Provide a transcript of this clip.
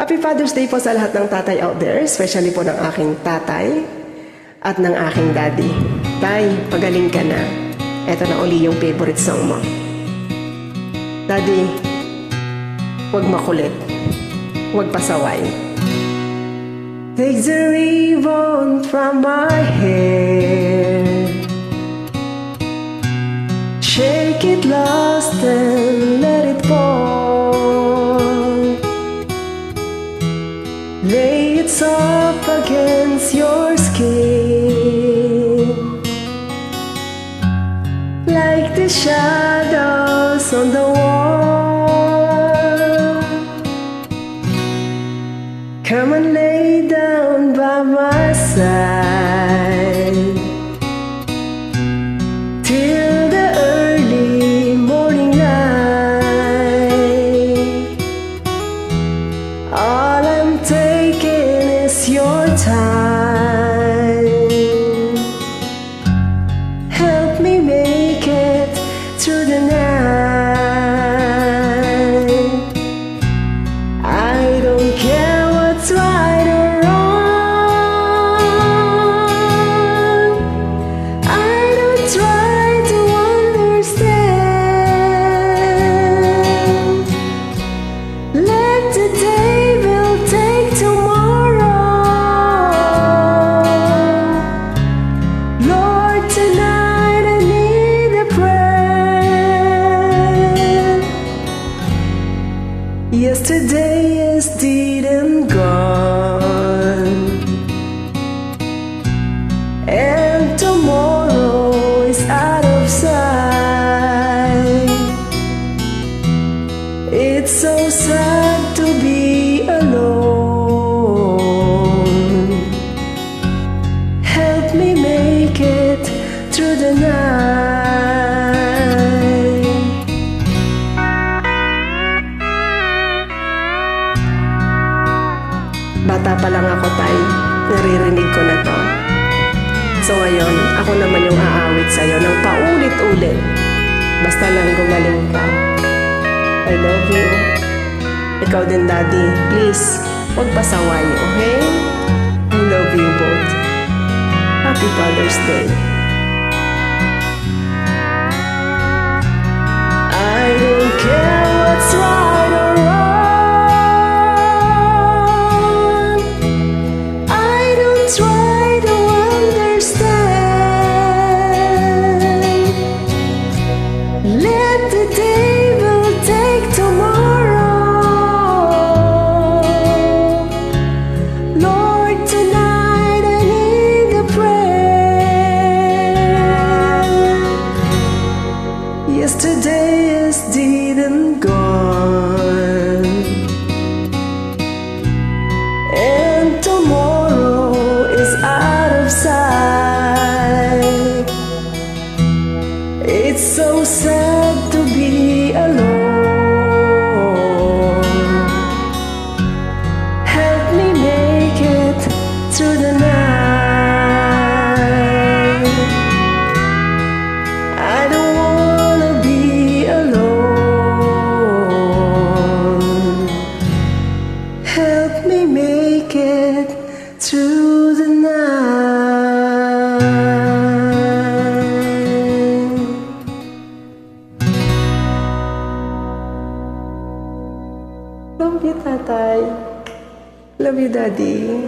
Happy Father's Day po sa lahat ng tatay out there, especially po ng aking tatay at ng aking daddy. Tay, pagaling ka na. Eto na uli yung favorite song mo. Daddy, huwag makulit. Huwag pasaway. Take the ribbon from my hair, shake it lost and let it fall. Lay it soft against your skin, like the shadows on the wall. Come and lay down by my side till the early morning light. All I'm taking is your time. Help me make it through the night. I don't care what's right or wrong. I don't try to understand. Let the day will take tomorrow. Lord, tonight I need a prayer. Yesterday is dead and gone, and tomorrow is out of sight. It's so sad to be alone. Help me make it through the night. Bata pa lang ako, tay. Naririnig ko na to. So ngayon, ako naman yung aawit sa'yo ng paulit-ulit. Basta lang gumaling ka. I love you. Ikaw din, daddy. Please, huwag pasaway, okay? I love you both. Happy Father's Day. I don't care what's right or wrong. I don't try to understand. Let the day will take tomorrow. Lord, tonight I need a prayer. Yesterday is dead and gone, and tomorrow is out of sight. It's so sad to be alone. Help me make it through the night. I don't wanna be alone. Help me make it through the night. Love you, tatay. Love you, daddy.